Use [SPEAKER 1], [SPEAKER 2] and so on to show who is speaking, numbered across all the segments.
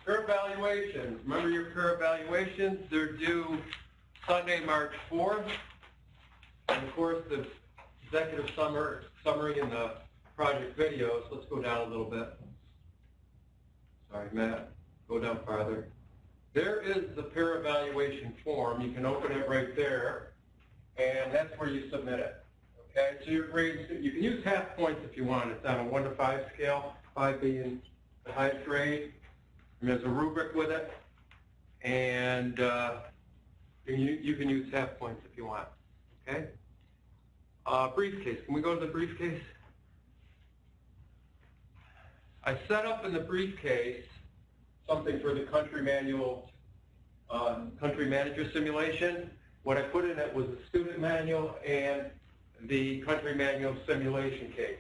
[SPEAKER 1] Peer evaluations. Remember your peer evaluations? They're due Sunday, March 4th. And of course, the executive summary and the project videos. Let's go down a little bit. Sorry, Matt. Go down farther. There is the peer evaluation form. You can open it right there, and that's where you submit it. Okay, so your grades, you can use half points if you want. It's on a 1 to 5 scale, 5 being the highest grade. And there's a rubric with it, and you can use half points if you want. Okay. Briefcase. Can we go to the briefcase? I set up in the briefcase something for the country manual, country manager simulation. What I put in it was the student manual and the country manual simulation case.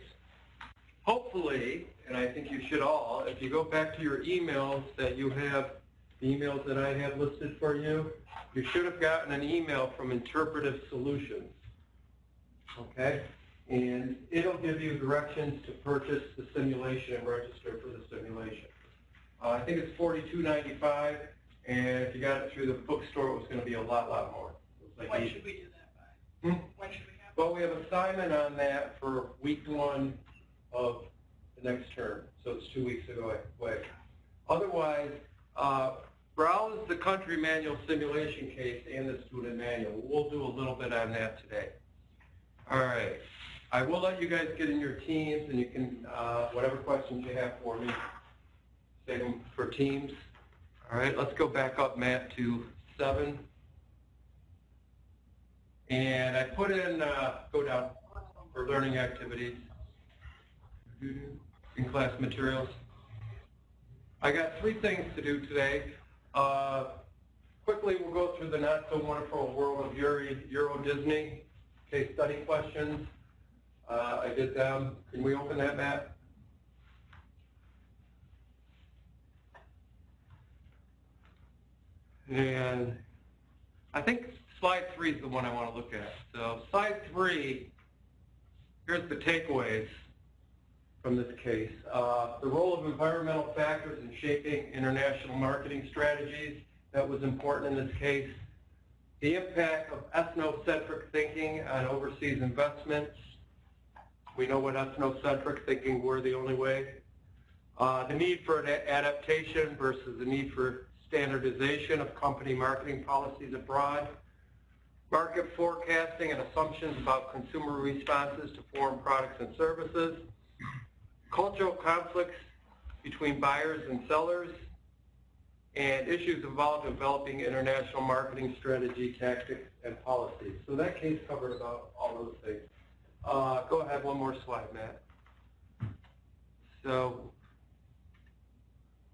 [SPEAKER 1] Hopefully, and I think you should all, if you go back to your emails that you have, the emails that I have listed for you, you should have gotten an email from Interpretive Solutions. Okay? And it'll give you directions to purchase the simulation and register for the simulation. I think it's $42.95, and if you got it through the bookstore, it was going to be a lot more. Like
[SPEAKER 2] when should we do that by? When should we have
[SPEAKER 1] Well, we have an assignment on that for week 1 of the next term, so it's 2 weeks away. Otherwise, browse the country manual simulation case and the student manual. We'll do a little bit on that today. All right. I will let you guys get in your teams, and you can, whatever questions you have for me, save them for teams. All right, let's go back up, Matt, to 7. And I put in, go down, for learning activities, in class materials. I got 3 things to do today. Quickly, we'll go through the Not So Wonderful World of Euro Disney case study questions. I did them. Can we open that, Matt? And I think slide 3 is the one I want to look at. So slide 3, here's the takeaways from this case. The role of environmental factors in shaping international marketing strategies, that was important in this case. The impact of ethnocentric thinking on overseas investments. We know what ethnocentric thinking, we're the only way. The need for an adaptation versus the need for standardization of company marketing policies abroad. Market forecasting and assumptions about consumer responses to foreign products and services. Cultural conflicts between buyers and sellers. And issues involved in developing international marketing strategy, tactics, and policies. So that case covered about all those things. Go ahead, one more slide, Matt. So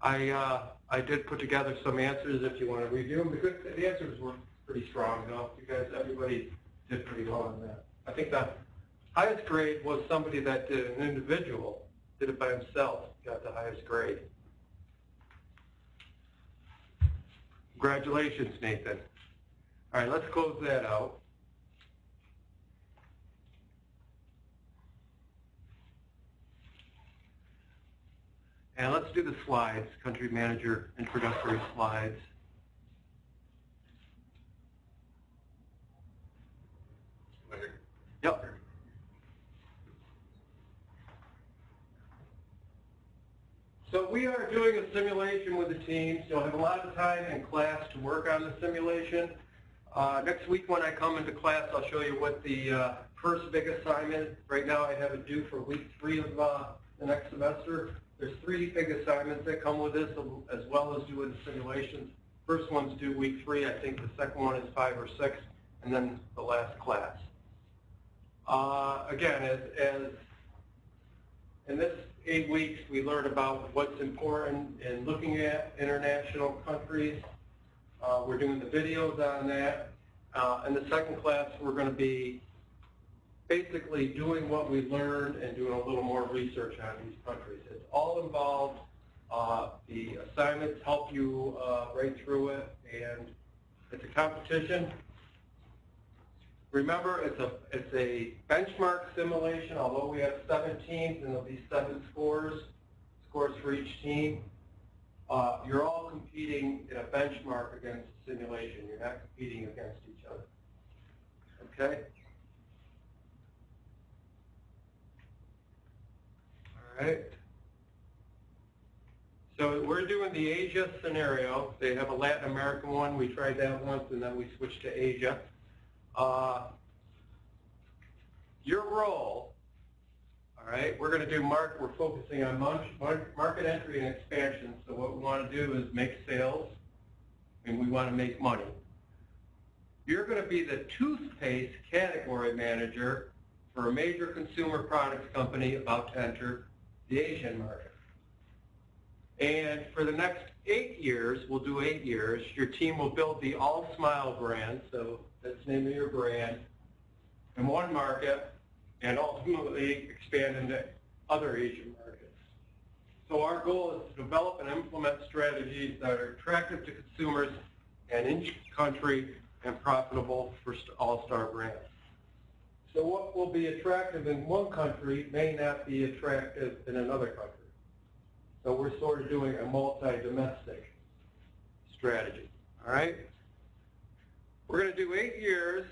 [SPEAKER 1] I did put together some answers if you want to review them, because the answers were pretty strong, though. You guys, everybody did pretty well on that. I think the highest grade was somebody that did, an individual, did it by himself, got the highest grade. Congratulations, Nathan. All right, let's close that out. And let's do the slides, country manager introductory slides. Yep. So we are doing a simulation with the team, so I have a lot of time in class to work on the simulation. Next week when I come into class, I'll show you what the first big assignment. Right now I have it due for week 3 of the next semester. There's 3 big assignments that come with this, as well as doing the simulations. First one's due week 3. I think the second one is 5 or 6, and then the last class. Again, as in this 8 weeks, we learned about what's important in looking at international countries. We're doing the videos on that. In the second class, we're going to be basically doing what we learned and doing a little more research on these countries. It's all involved. The assignments help you right through it, and it's a competition. Remember, it's a benchmark simulation, although we have 7 teams and there'll be 7 scores for each team. you're all competing in a benchmark against a simulation. You're not competing against each other. Okay? All right. So we're doing the Asia scenario. They have a Latin American one. We tried that once, and then we switched to Asia. Your role, all right, we're going to do we're focusing on market entry and expansion. So what we want to do is make sales, and we want to make money. You're going to be the toothpaste category manager for a major consumer products company about to enter the Asian market. And for the next 8 years, we'll do 8 years, your team will build the All Smile brand, so that's the name of your brand, in one market, and ultimately expand into other Asian markets. So our goal is to develop and implement strategies that are attractive to consumers and in each country and profitable for all-star brands. So what will be attractive in one country may not be attractive in another country. So we're sort of doing a multi-domestic strategy, all right? We're going to do 8 years.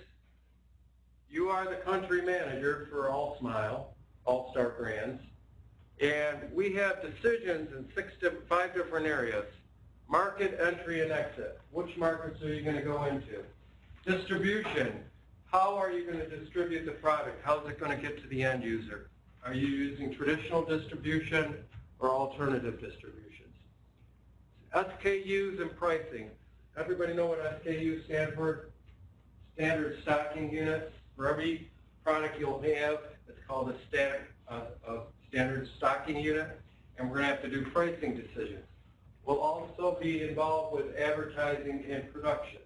[SPEAKER 1] You are the country manager for All Smile, All-Star Brands, and we have decisions in 5 different areas. Market, entry, and exit. Which markets are you going to go into? Distribution. How are you going to distribute the product? How is it going to get to the end user? Are you using traditional distribution or alternative distributions? SKUs and pricing. Everybody know what SKUs stand for? Standard stocking units. For every product you'll have, it's called a standard stocking unit, and we're going to have to do pricing decisions. We'll also be involved with advertising and production.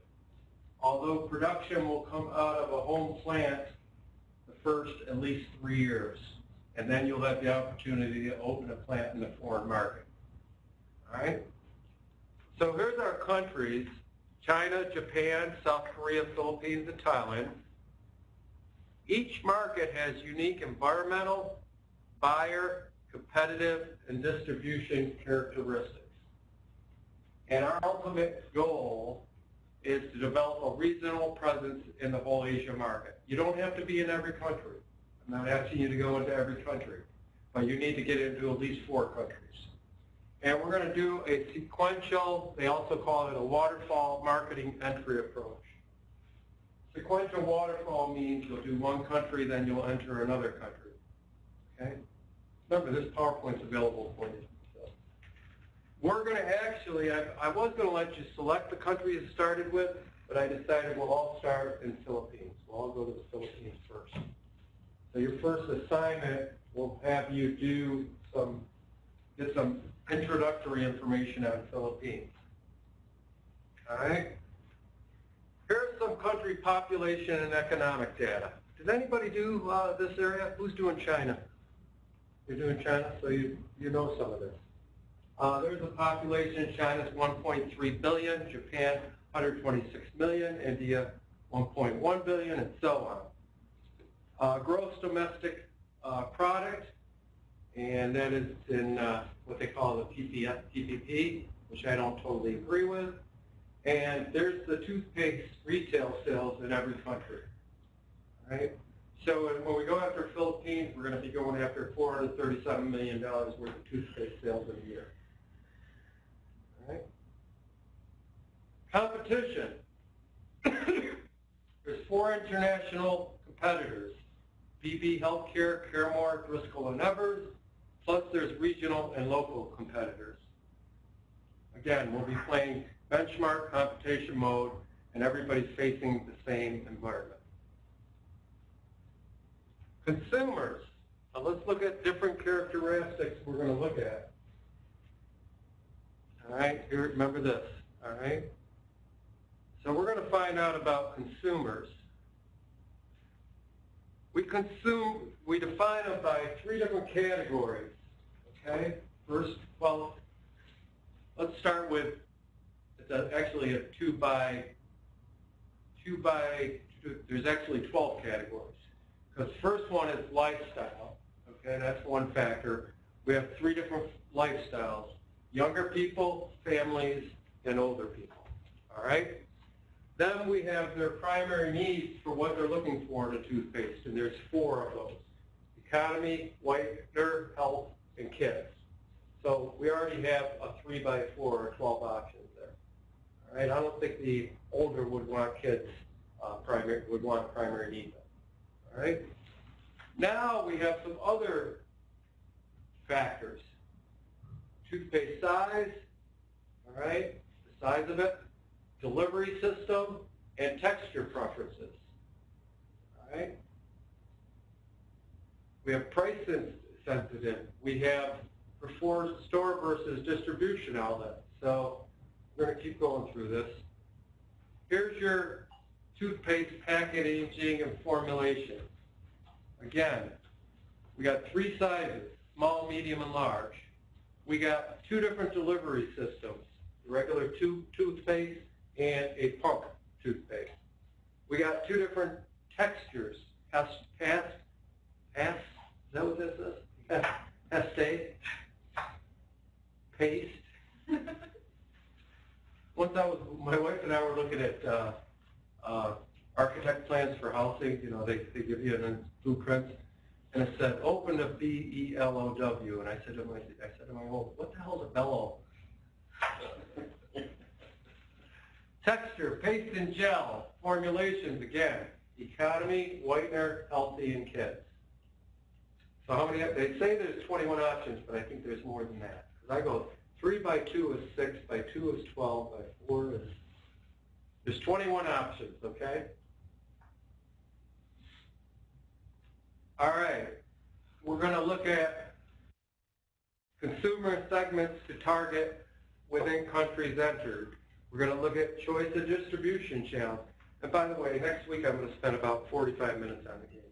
[SPEAKER 1] Although production will come out of a home plant the first at least 3 years, and then you'll have the opportunity to open a plant in the foreign market. All right? So here's our countries: China, Japan, South Korea, Philippines, and Thailand. Each market has unique environmental, buyer, competitive, and distribution characteristics. And our ultimate goal is to develop a regional presence in the whole Asia market. You don't have to be in every country. I'm not asking you to go into every country, but you need to get into at least 4 countries. And we're going to do a sequential, they also call it a waterfall marketing entry approach. Sequential waterfall means you'll do one country, then you'll enter another country. Okay? Remember, this PowerPoint's available for you. So we're going to actually, I was going to let you select the country you started with, but I decided we'll all start in Philippines. We'll all go to the Philippines first. So your first assignment will have you get some introductory information on Philippines. All right? Here's some country population and economic data. Did anybody do this area? Who's doing China? You're doing China, so you know some of this. There's the population. China's 1.3 billion, Japan 126 million, India 1.1 billion, and so on. Gross domestic product, and that is in what they call the PPP, which I don't totally agree with. And there's the toothpaste retail sales in every country. All right? So when we go after Philippines, we're going to be going after $437 million worth of toothpaste sales in a year. All right? Competition. There's 4 international competitors: BB Healthcare, Caremark, Driscoll & Evers, plus there's regional and local competitors. Again, we'll be playing benchmark competition mode, and everybody's facing the same environment. Consumers. Now let's look at different characteristics we're going to look at. All right, here, remember this. All right. So we're going to find out about consumers. We define them by 3 different categories. Okay. First, well, let's start with. It's actually a 2 by 2. There's actually 12 categories. Because first one is lifestyle. Okay, that's one factor. We have 3 different lifestyles. younger people, families, and older people. All right? Then we have their primary needs for what they're looking for in a toothpaste, and there's 4 of those: economy, whitener, health, and kids. So we already have a 3x4 or 12 options there. All right? I don't think the older would want kids primary needs. All right? Now we have some other factors. Toothpaste size, all right, the size of it, delivery system, and texture preferences. All right? We have price sensitive. We have preferred store versus distribution outlet. So we're going to keep going through this. Here's your toothpaste packaging and formulation. Again, we got 3 sizes: small, medium, and large. We got 2 different delivery systems: regular toothpaste and a pump toothpaste. We got 2 different textures: is that what this is? Paste. My wife and I were looking at architect plans for housing. You know, they give you a blueprint, and it said open to BELOW. And I said to my wife, what the hell is a bellow? Texture, paste and gel, formulations, again, economy, whitener, healthy, and kids. So how many? They say there's 21 options, but I think there's more than that. Because I go 3 by 2 is 6, by 2 is 12, by 4 is. There's 21 options. Okay. All right. We're going to look at consumer segments to target within countries entered. We're going to look at choice of distribution channels. And by the way, next week I'm going to spend about 45 minutes on the game.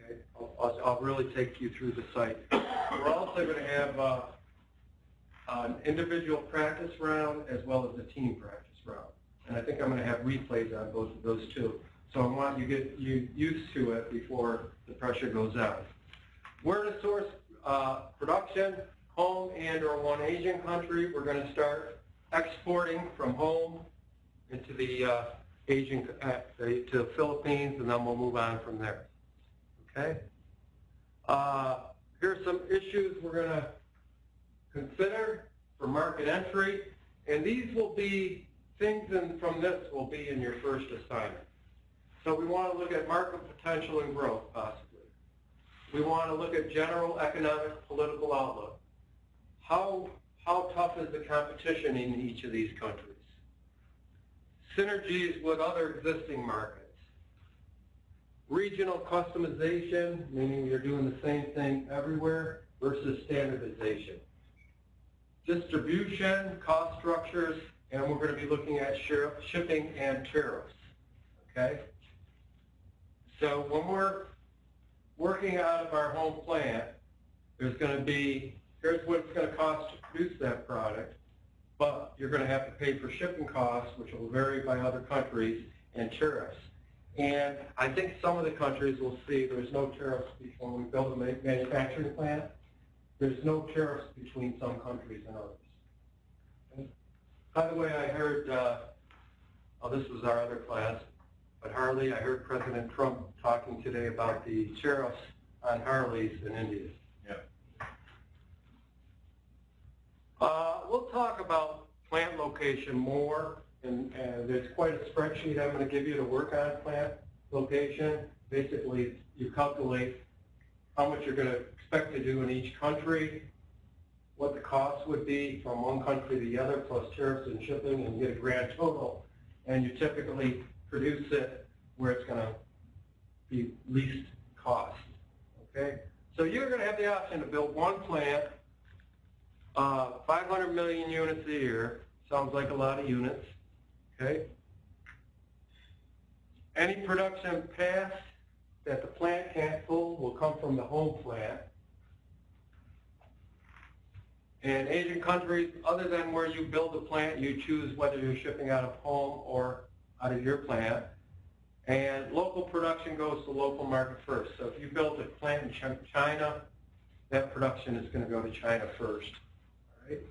[SPEAKER 1] Okay? I'll really take you through the site. We're also going to have an individual practice round as well as a team practice round. And I think I'm going to have replays on both of those too. So I want you to get used to it before the pressure goes out. Where to source production, home and or one Asian country. We're going to start exporting from home into the to the Philippines, and then we'll move on from there. Okay. Here's some issues we're going to consider for market entry, and these will be things from this will be in your first assignment. So we want to look at market potential and growth, possibly. We want to look at general economic, political outlook. How tough is the competition in each of these countries? Synergies with other existing markets. Regional customization, meaning you're doing the same thing everywhere, versus standardization. Distribution, cost structures, and we're going to be looking at shipping and tariffs. Okay? So when we're working out of our home plant, there's going to be, here's what it's going to cost to produce that product, but you're going to have to pay for shipping costs, which will vary by other countries, and tariffs. And I think some of the countries will see there's no tariffs when we build a manufacturing plant. There's no tariffs between some countries and others. Okay? By the way, I heard, this was our other class, but Harley, I heard President Trump talking today about the tariffs on Harleys in India.
[SPEAKER 3] Yeah.
[SPEAKER 1] We'll talk about plant location more, and there's quite a spreadsheet I'm going to give you to work on plant location. Basically, you calculate how much you're going to expect to do in each country, what the cost would be from one country to the other, plus tariffs and shipping, and you get a grand total, and you typically produce it where it's going to be least cost. Okay? So you're going to have the option to build one plant, 500 million units a year. Sounds like a lot of units. Okay? Any production past that the plant can't pull will come from the home plant. In Asian countries, other than where you build the plant, you choose whether you're shipping out of home or out of your plant. And local production goes to local market first. So if you build a plant in China, that production is going to go to China first. All right?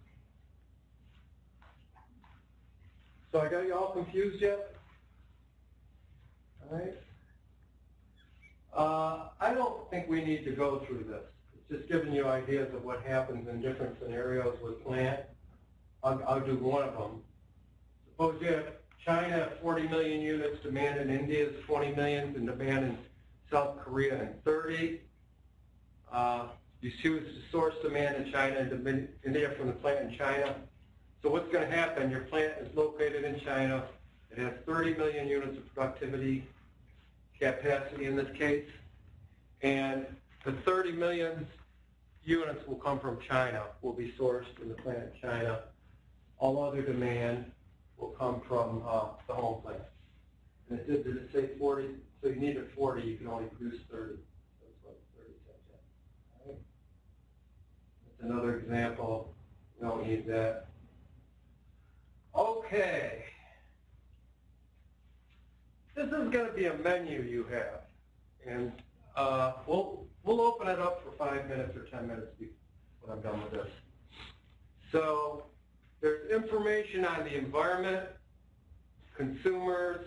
[SPEAKER 1] So I got you all confused yet? All right. I don't think we need to go through this. It's just giving you ideas of what happens in different scenarios with plant. I'll do one of them. Suppose you have China 40 million units, demand in India is 20 million, and demand in South Korea and 30. You choose to source demand in China and India from the plant in China. So what's going to happen? Your plant is located in China. It has 30 million units of productivity capacity in this case, and the 30 million units will come from China, will be sourced in the plant in China. All other demand will come from the home plant. And did it say 40? So you needed 40, you can only produce 30. That's what 30 says. All right. That's another example. We don't need that. Okay. This is going to be a menu you have, and we'll open it up for 5 minutes or 10 minutes when I'm done with this. So there's information on the environment, consumers,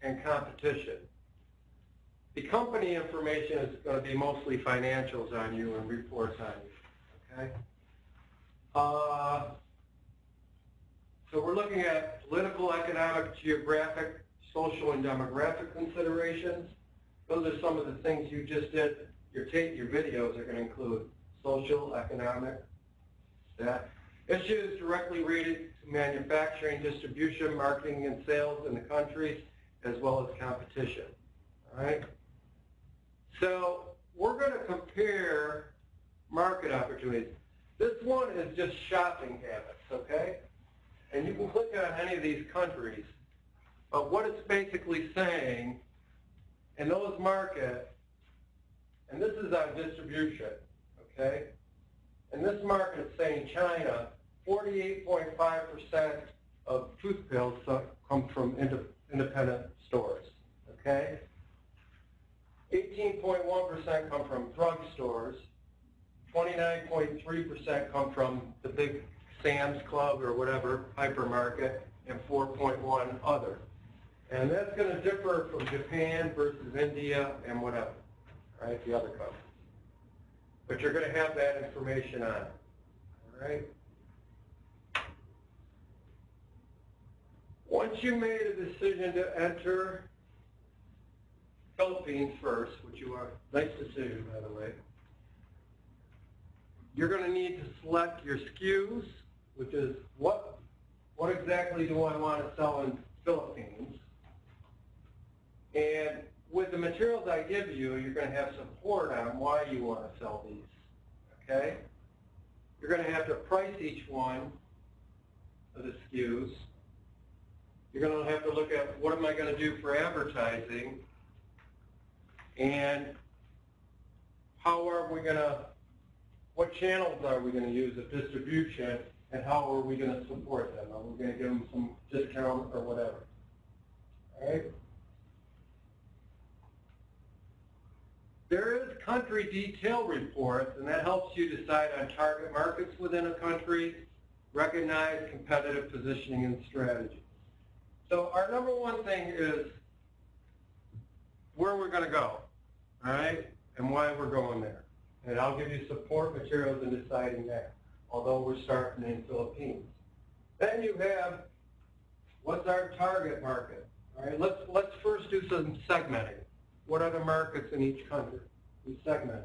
[SPEAKER 1] and competition. The company information is going to be mostly financials on you and reports on you, okay? So we're looking at political, economic, geographic, social, and demographic considerations. Those are some of the things you just did. Your videos are going to include social, economic, that. Issues directly related to manufacturing, distribution, marketing, and sales in the countries, as well as competition. All right? So we're going to compare market opportunities. This one is just shopping habits, okay? And you can click on any of these countries. But what it's basically saying, in those markets, and this is on distribution, okay? In this market, it's saying China, 48.5% of tooth pills come from independent stores, okay? 18.1% come from drugstores. 29.3% come from the big Sam's Club or whatever, hypermarket, and 4.1 other. And that's going to differ from Japan versus India and whatever, right, the other countries. But you're going to have that information on it, all right? Once you made a decision to enter Philippines first, which you are, nice decision, by the way, you're going to need to select your SKUs, which is what exactly do I want to sell in Philippines? And with the materials I give you, you're going to have support on why you want to sell these, okay? You're going to have to price each one of the SKUs. You're going to have to look at what am I going to do for advertising, and how are we going to, what channels are we going to use of distribution, and how are we going to support them? Are we going to give them some discount or whatever? All right? There is country detail reports, and that helps you decide on target markets within a country, recognize competitive positioning and strategy. So our number one thing is where we're going to go, all right, and why we're going there. And I'll give you support materials in deciding that, although we're starting in Philippines. Then you have, what's our target market? All right, let's first do some segmenting. What are the markets in each country? We segment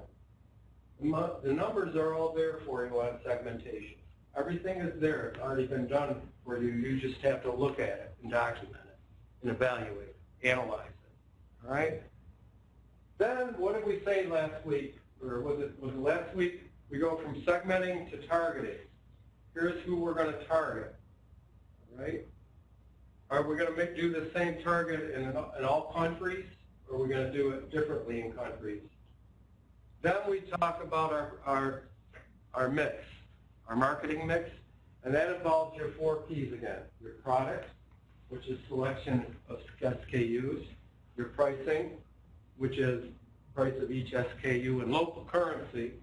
[SPEAKER 1] them. The numbers are all there for you on segmentation. Everything is there. It's already been done for you. You just have to look at it and document it and evaluate it, analyze it. All right? Then what did we say last week? Or was it last week? We go from segmenting to targeting. Here's who we're going to target. All right? Are we going to do the same target in all countries, or are we going to do it differently in countries? Then we talk about our mix, our marketing mix, and that involves your 4 Ps again. Your product, which is selection of SKUs, your pricing, which is price of each SKU in local currency,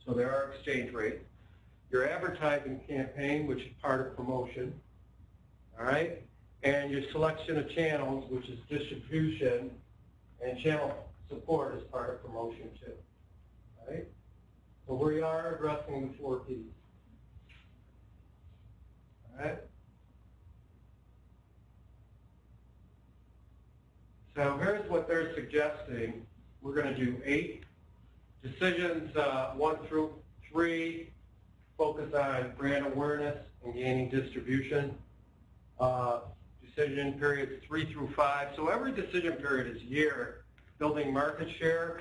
[SPEAKER 1] so there are exchange rates. Your advertising campaign, which is part of promotion, all right? And your selection of channels, which is distribution, and channel support is part of promotion too, all right? So we are addressing the 4 Ps, all right? So here's what they're suggesting. We're going to do 8 decisions, 1 through 3, focus on brand awareness and gaining distribution. Decision periods 3 through 5. So every decision period is a year. Building market share.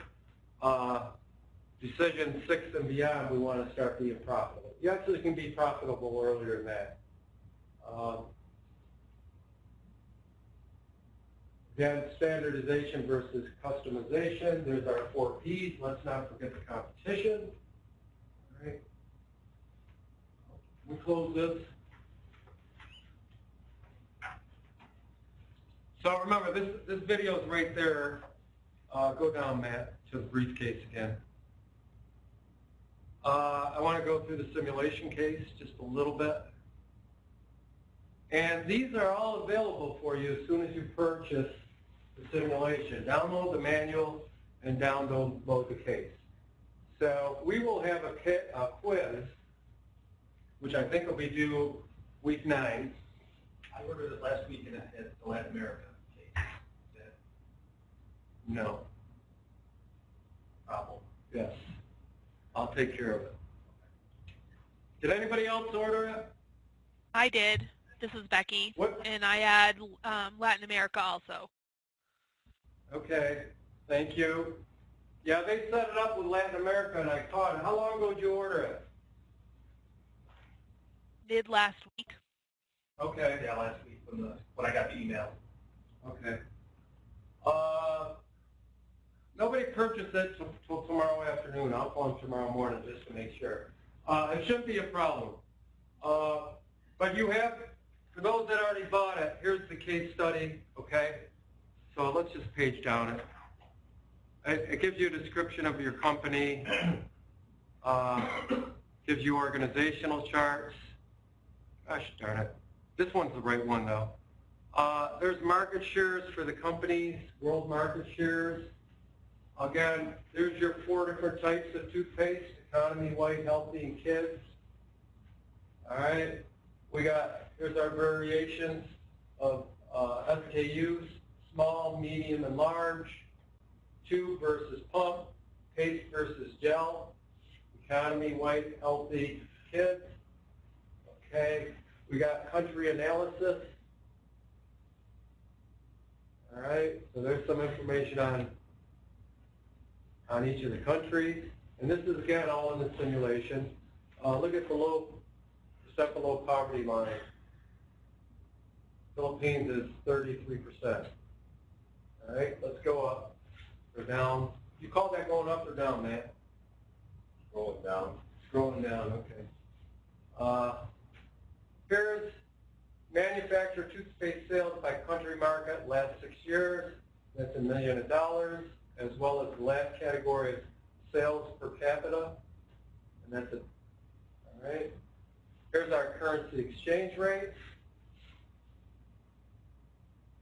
[SPEAKER 1] Decision 6 and beyond, we want to start being profitable. You actually can be profitable earlier than that. Again, standardization versus customization. There's our 4 Ps. Let's not forget the competition. All right. We close this. So remember, this video is right there. Go down, Matt, to the briefcase again. I want to go through the simulation case just a little bit. And these are all available for you as soon as you purchase the simulation. Download the manual and download the case. So we will have a quiz, which I think will be due week 9.
[SPEAKER 3] I ordered it last week at the Latin America case.
[SPEAKER 1] No.
[SPEAKER 3] Problem.
[SPEAKER 1] Yes. I'll take care of it. Did anybody else order it?
[SPEAKER 2] I did. This is Becky.
[SPEAKER 1] What?
[SPEAKER 2] And I had Latin America also.
[SPEAKER 1] Okay. Thank you. Yeah, they set it up with Latin America, and I caught it. How long ago did you order it?
[SPEAKER 2] Did last week.
[SPEAKER 1] Okay.
[SPEAKER 3] Yeah, last week when I got the email.
[SPEAKER 1] Okay. Nobody purchased it till tomorrow afternoon. I'll call them tomorrow morning just to make sure. It shouldn't be a problem. But you have, for those that already bought it, here's the case study, okay? So let's just page down it. It gives you a description of your company, gives you organizational charts. Gosh darn it. This one's the right one though. There's market shares for the companies, world market shares. Again, there's your 4 different types of toothpaste: economy, white, healthy, and kids. All right. Here's our variations of SKUs: small, medium, and large. Tube versus pump, paste versus gel, economy, white, healthy, kids. Okay. We got country analysis. All right. So there's some information on each of the countries. And this is, again, all in the simulation. Look at the percent below poverty line. Philippines is 33%. All right, let's go up or down. You call that going up or down, Matt?
[SPEAKER 3] Scrolling down.
[SPEAKER 1] Scrolling down, okay. Here's manufacturer toothpaste sales by country market last 6 years. That's $1 million, as well as the last category is sales per capita, and that's it. All right. Here's our currency exchange rates.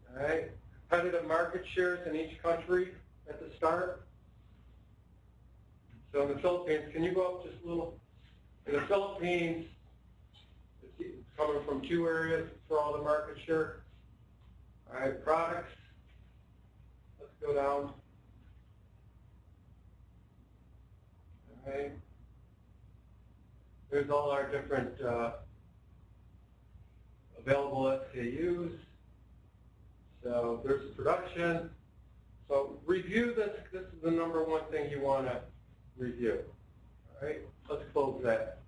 [SPEAKER 1] All right. Competitive market shares in each country at the start. So in the Philippines, can you go up just a little? In the Philippines, it's coming from 2 areas for all the market share. All right, products. Let's go down. All right. There's all our different available SKUs. So there's production. So review this. This is the #1 thing you want to review. All right. Let's close that.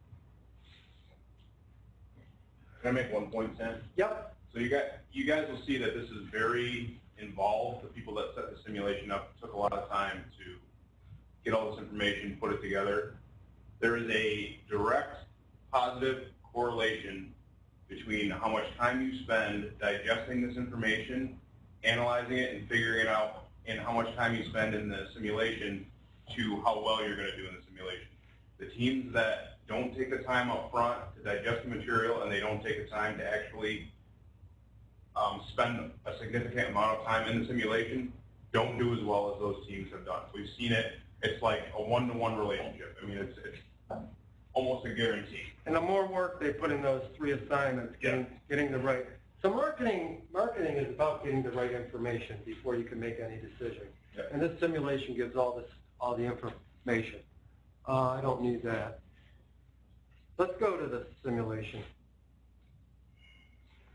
[SPEAKER 4] Can I make one point, Sam?
[SPEAKER 1] Yep.
[SPEAKER 4] So you guys will see that this is very involved. The people that set the simulation up took a lot of time to get all this information, put it together. There is a direct positive correlation between how much time you spend digesting this information, analyzing it, and figuring it out, and how much time you spend in the simulation to how well you're going to do in the simulation. The teams that don't take the time up front to digest the material and they don't take the time to actually spend a significant amount of time in the simulation don't do as well as those teams have done. We've seen it. It's like a one-to-one relationship. I mean, it's almost a guarantee.
[SPEAKER 1] And the more work they put in those 3 assignments, getting the right. So marketing is about getting the right information before you can make any decision.
[SPEAKER 4] Yeah.
[SPEAKER 1] And this simulation gives all the information. I don't need that. Let's go to the simulation.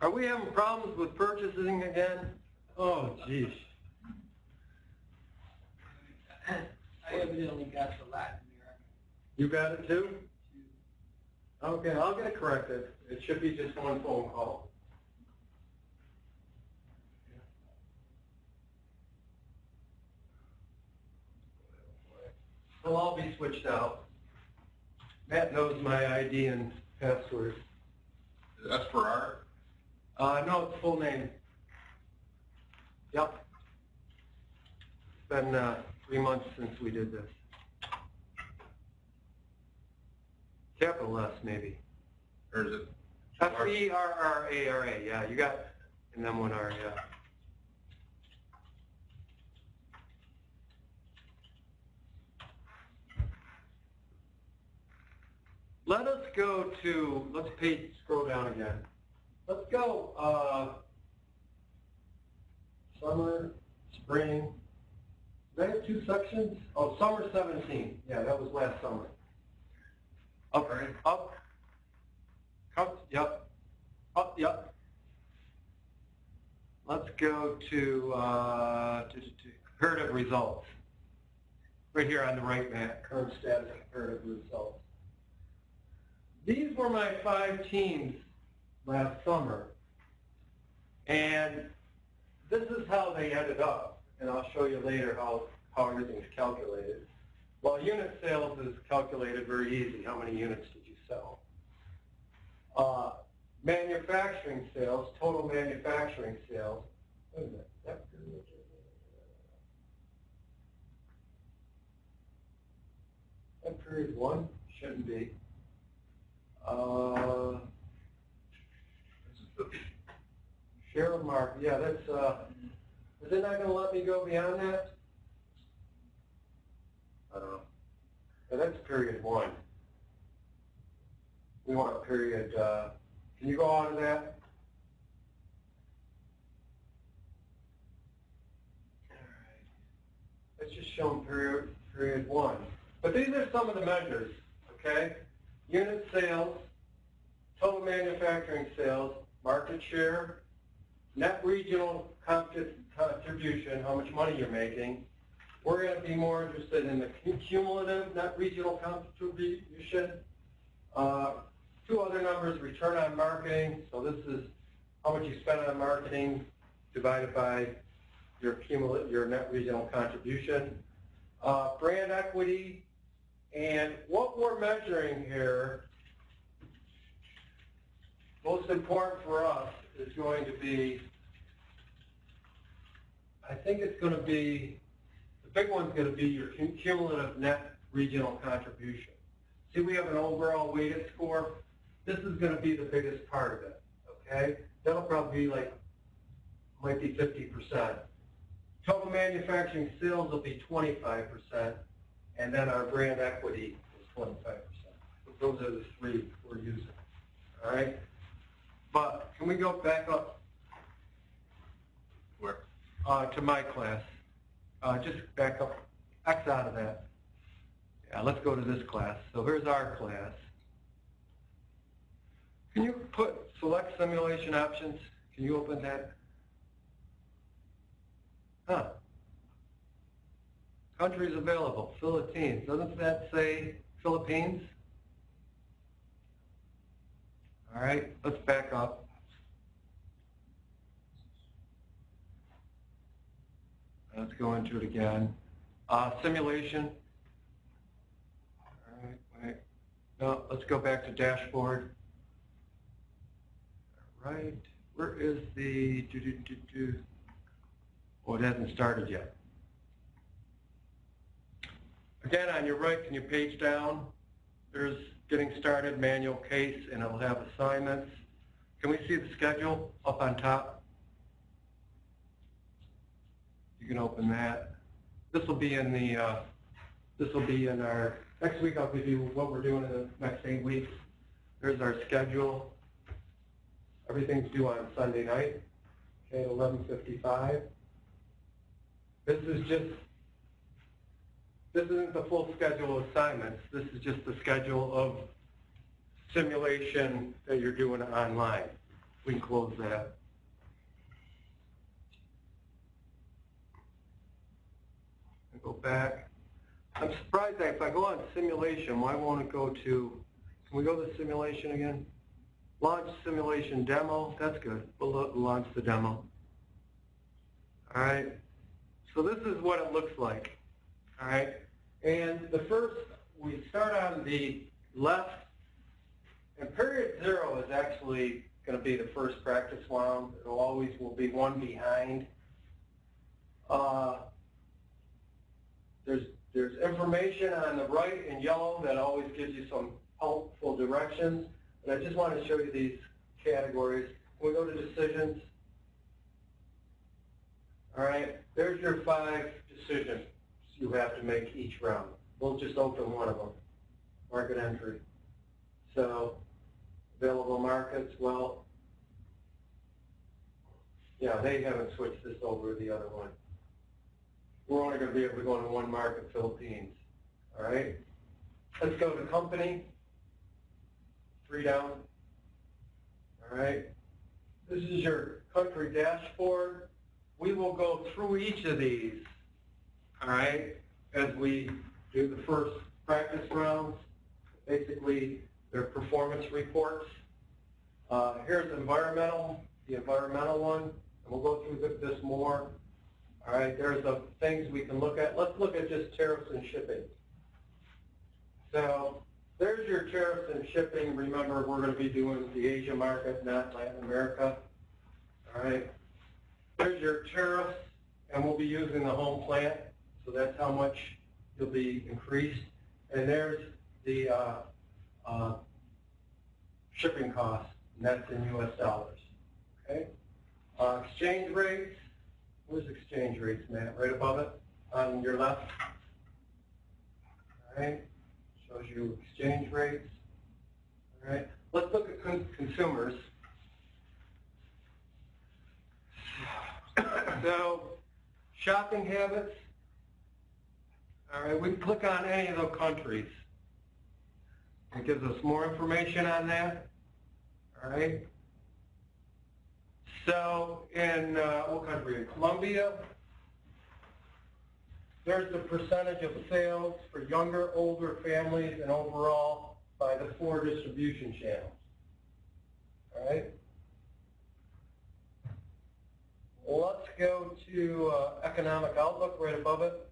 [SPEAKER 1] Are we having problems with purchasing again? Oh, geez.
[SPEAKER 3] I evidently got the Latin America.
[SPEAKER 1] You got it too? Okay, I'll get it corrected. It should be just one phone call. They'll all be switched out. Matt knows my ID and password.
[SPEAKER 4] That's for our.
[SPEAKER 1] No, it's full name. Yep. It's been 3 months since we did this. Capital S, maybe.
[SPEAKER 4] Or is it?
[SPEAKER 1] Ferrara, yeah, you got, and then 1 R, yeah. Let us go to, let's scroll down again. Let's go, summer, spring. Did I have 2 sections? Oh, summer 17. Yeah, that was last summer. Up, yep. Up, yep. Let's go to comparative results. Right here on the right, Matt, current status comparative results. These were my 5 teams last summer. And this is how they ended up. And I'll show you later how everything's calculated. Well, unit sales is calculated very easy. How many units did you sell? Manufacturing sales, total manufacturing sales. Wait a minute. That period 1 shouldn't be. Share of market. Yeah, that's. Is it not going to let me go beyond that? I don't know. So that's period 1. We want period. Can you go out of that? All right. Let's just show them period 1. But these are some of the measures. Okay. Unit sales, total manufacturing sales, market share, net regional contribution, how much money you're making. We're going to be more interested in the cumulative net regional contribution. 2 other numbers, return on marketing. So this is how much you spend on marketing divided by your net regional contribution. Brand equity. And what we're measuring here, most important for us, is going to be, I think it's going to be, the big one's going to be your cumulative net regional contribution. See, we have an overall weighted score. This is going to be the biggest part of it, okay? That'll probably be might be 50%. Total manufacturing sales will be 25%. And then our brand equity is 25%. Those are the 3 we're using. All right? But can we go back up?
[SPEAKER 4] Where?
[SPEAKER 1] To my class. Just back up. X out of that. Yeah, let's go to this class. So here's our class. Can you select simulation options? Can you open that? Huh. Countries available, Philippines. Doesn't that say Philippines? All right, let's back up. Let's go into it again. Simulation. All right, wait. No, let's go back to dashboard. All right, where is the Oh, it hasn't started yet. Again, on your right, can you page down? There's getting started, manual case, and it'll have assignments. Can we see the schedule up on top? You can open that. This will be in the, our, next week I'll give you what we're doing in the next 8 weeks. There's our schedule. Everything's due on Sunday night, okay, at 11:55. This isn't the full schedule of assignments. This is just the schedule of simulation that you're doing online. We can close that. And go back. I'm surprised that if I go on simulation, why won't it go to, can we go to simulation again? Launch simulation demo, that's good. We'll launch the demo. All right, so this is what it looks like. All right, and the first, we start on the left, and period 0 is actually going to be the first practice round. It always will be one behind. There's information on the right in yellow that always gives you some helpful directions. And I just want to show you these categories. When we go to decisions, all right, there's your 5 decisions you have to make each round. We'll just open one of them, market entry. So available markets, well, yeah, they haven't switched this over to the other one. We're only going to be able to go into one market, Philippines. All right, let's go to company. 3 down. All right, this is your country dashboard. We will go through each of these, all right, as we do the first practice rounds. Basically, they're performance reports. Here's the environmental one, and we'll go through this more. All right, there's the things we can look at. Let's look at just tariffs and shipping. So there's your tariffs and shipping. Remember, we're going to be doing the Asia market, not Latin America. All right. There's your tariffs, and we'll be using the home plant, so that's how much you'll be increased. And there's the shipping costs, and that's in U.S. dollars. Okay. Exchange rates. Where's exchange rates, Matt? Right above it on your left. All right. Shows you exchange rates. All right. Let's look at consumers. So, shopping habits. All right. We can click on any of those countries. It gives us more information on that. All right. So, in what country? In Colombia, there's the percentage of sales for younger, older families and overall by the 4 distribution channels. All right. Let's go to economic outlook right above it.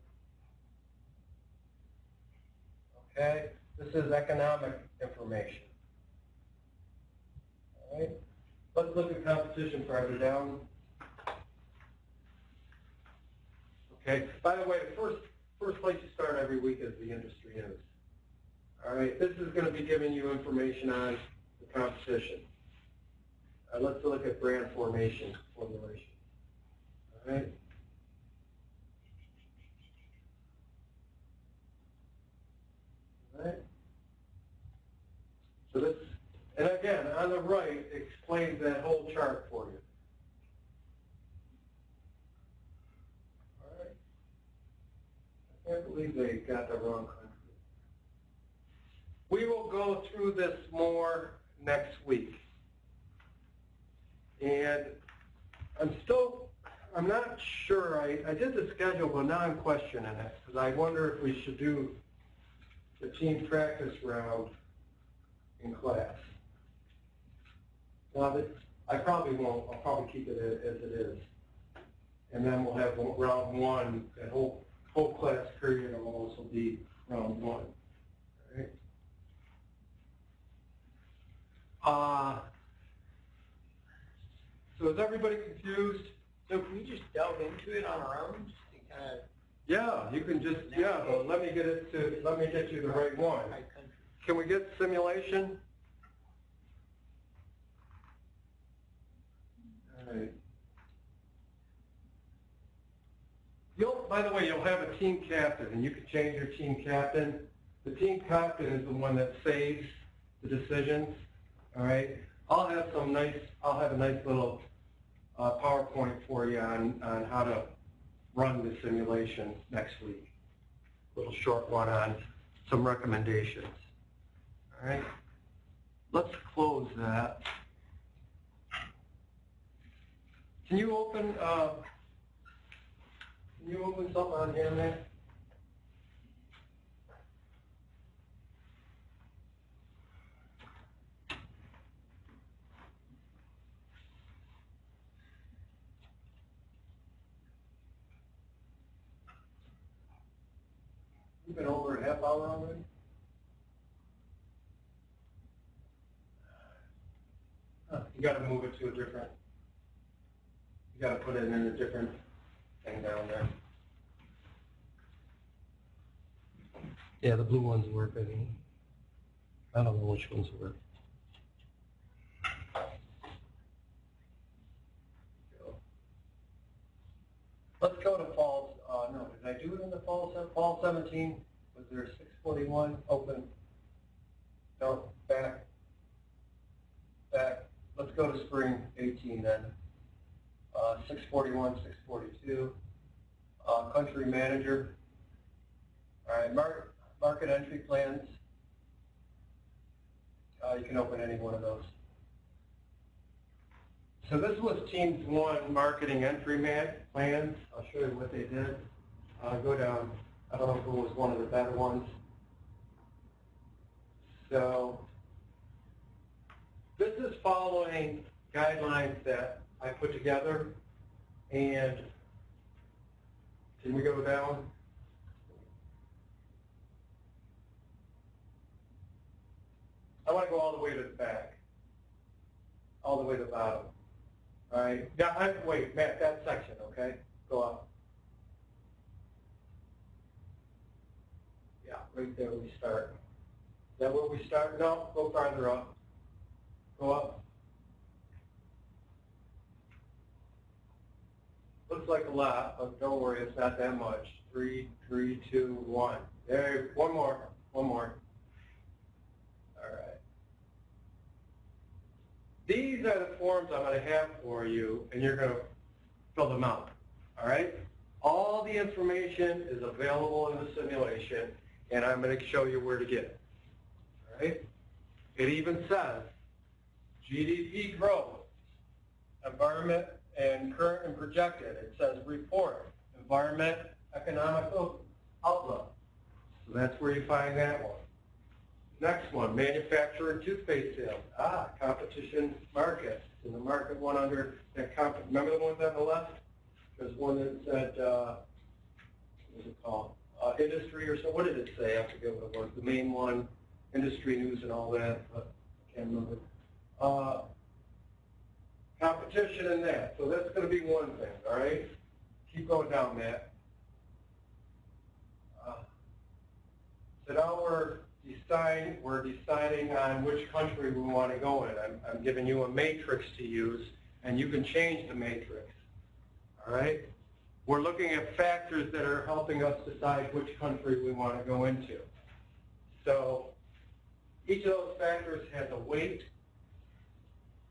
[SPEAKER 1] Okay. This is economic information. All right. Let's look at competition farther down. Okay. By the way, the first place you start every week is the industry news. All right. This is going to be giving you information on the competition. Let's look at brand formulation. All right. All right. So this, and again, on the right, explains that whole chart for you. All right. I can't believe they got the wrong country. We will go through this more next week. And I'm not sure, I did the schedule, but now I'm questioning it, because I wonder if we should do the team practice round in class. Well, I probably won't. I'll probably keep it as it is. And then we'll have round 1, that whole class period will also be round 1. All right. So is everybody confused?
[SPEAKER 3] So can we just delve into it on our own? Just to kind of
[SPEAKER 1] Yeah, you can just, yeah, but let me get you the right one. Can we get simulation? All right. by the way, you'll have a team captain, and you can change your team captain. The team captain is the one that saves the decisions, all right? I'll have a nice little PowerPoint for you on how to run the simulation next week. Little short one on some recommendations, all right? Let's close that. Can you open something on here, man? You've been over a half hour already? You gotta move it to a different, you gotta put it in a different thing down there. Yeah, the blue ones work, I think. I don't know which ones work. Let's go to fall, no, did I do it in the fall 17? Was there 641 open? No, back. Let's go to spring 18 then. 641, 642. Country manager. All right, market entry plans. You can open any one of those. So this was Teams 1 marketing entry plans. I'll show you what they did. Go down. I don't know if it was one of the better ones. So this is following guidelines that I put together. And can we go down? I want to go all the way to the back, all the way to the bottom. All right. Now, wait, Matt, that section, okay? Go up. Yeah, right there we start. Is that where we start? No, go farther up. Go up. Looks like a lot, but don't worry, it's not that much. 3, 2, 1. There, one more. All right. These are the forms I'm going to have for you, and you're going to fill them out. All right? All the information is available in the simulation, and I'm going to show you where to get it. All right? It even says GDP growth, environment, and current and projected. It says report, environment, economic outlook. So that's where you find that one. Next one, manufacturer and toothpaste sales. Competition market. In the market one under that remember the ones on the left? There's one that said, what was it called? Industry or so. What did it say? I forget what it was. The main one, industry news and all that, but I can't remember. Competition in that. So that's going to be one thing, all right? Keep going down, Matt. So now we're deciding on which country we want to go in. I'm giving you a matrix to use, and you can change the matrix, all right? We're looking at factors that are helping us decide which country we want to go into. So each of those factors has a weight.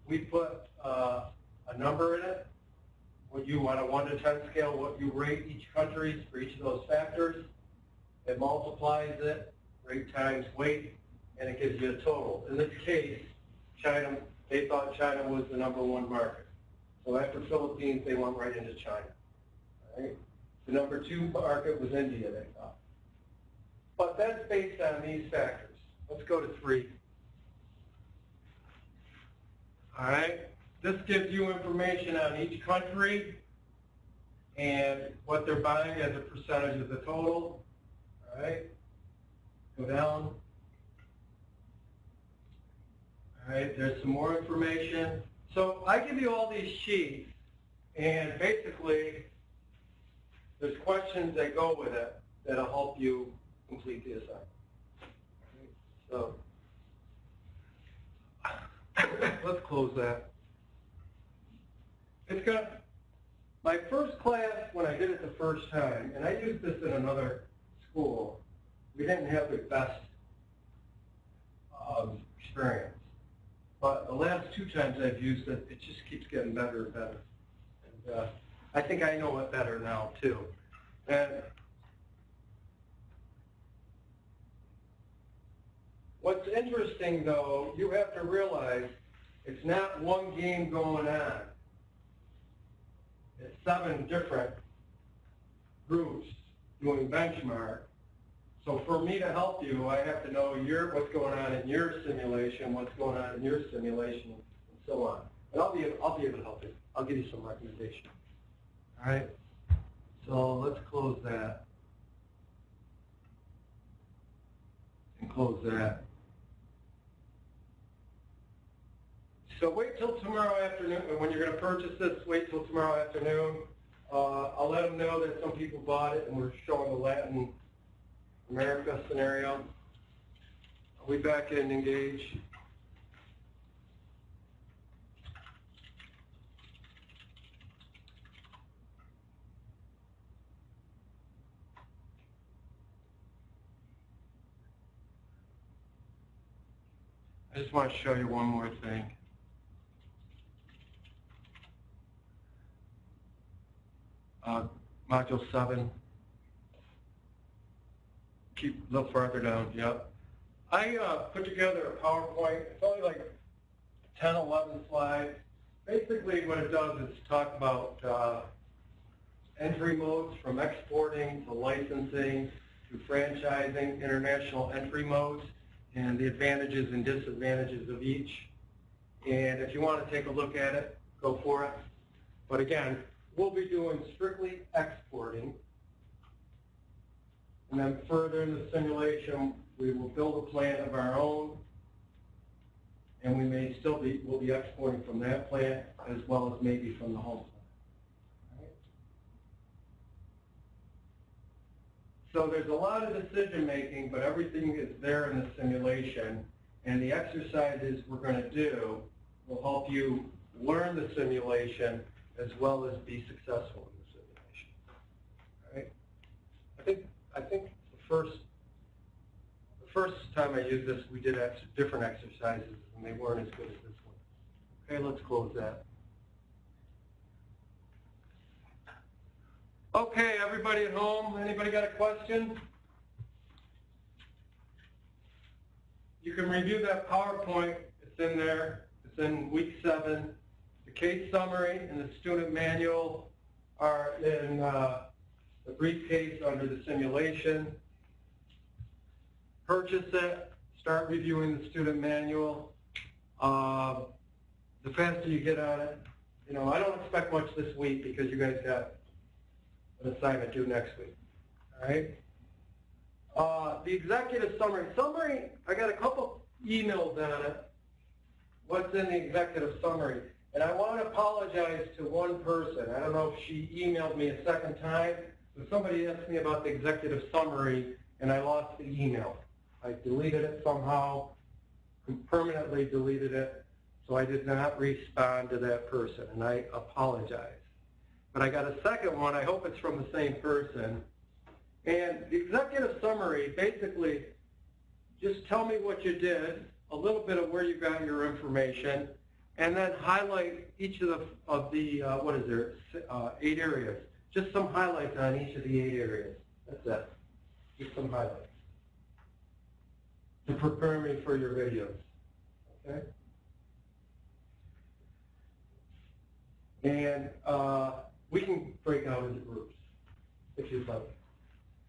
[SPEAKER 1] We put a number in it. What you want, a 1 to 10 scale, what you rate each country for each of those factors. It multiplies it, rate times weight, and it gives you a total. In this case, China, they thought China was the #1 market. So after Philippines, they went right into China. All right? The #2 market was India, they thought. But that's based on these factors. Let's go to 3. All right? This gives you information on each country and what they're buying as a percentage of the total. All right? Go down. All right, there's some more information. So I give you all these sheets, and basically there's questions that go with it that'll help you complete the assignment. So let's close that. It's gonna, My first class, when I did it the first time, and I used this in another school, we didn't have the best experience. But the last 2 times I've used it, it just keeps getting better and better. And I think I know it better now, too. And what's interesting, though, you have to realize it's not one game going on. It's 7 different groups doing benchmark. So for me to help you, I have to know what's going on in your simulation, what's going on in your simulation, and so on. And I'll be able to help you. I'll give you some recommendations. All right? So let's close that. And close that. So wait till tomorrow afternoon. When you're going to purchase this, wait till tomorrow afternoon. I'll let them know that some people bought it and we're showing the Latin America scenario. Are we back in Engage? I just want to show you one more thing. Module 7. Keep a little further down, yep. I put together a PowerPoint. It's only like 10, 11 slides. Basically what it does is talk about entry modes, from exporting to licensing to franchising, international entry modes, and the advantages and disadvantages of each. And if you want to take a look at it, go for it. But again, we'll be doing strictly exporting. And then further in the simulation, we will build a plant of our own, and we'll be exporting from that plant as well as maybe from the home plant. Right? So there's a lot of decision making, but everything is there in the simulation, and the exercises we're going to do will help you learn the simulation as well as be successful in the simulation. All right? I think the first time I used this, we did different exercises, and they weren't as good as this one. Okay, let's close that. Okay, everybody at home, anybody got a question? You can review that PowerPoint. It's in there. It's in week 7. The case summary and the student manual are in the briefcase under the simulation. Purchase it, start reviewing the student manual. The faster you get on it, I don't expect much this week because you guys got an assignment due next week. All right? The executive summary. I got a couple emails on it. What's in the executive summary? And I want to apologize to one person. I don't know if she emailed me a second time, but somebody asked me about the executive summary, and I lost the email. I deleted it somehow, permanently deleted it, so I did not respond to that person, and I apologize. But I got a second one. I hope it's from the same person. And the executive summary, basically, just tell me what you did, a little bit of where you got your information, and then highlight each of the 8 areas. Just some highlights on each of the 8 areas. That's it. Just some highlights to prepare me for your videos. Okay? And we can break out into groups if you'd like.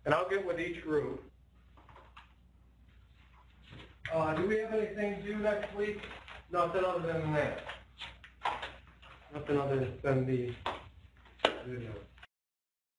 [SPEAKER 1] And I'll get with each group. Do we have anything due next week? Nothing other than that. Nothing other than the video.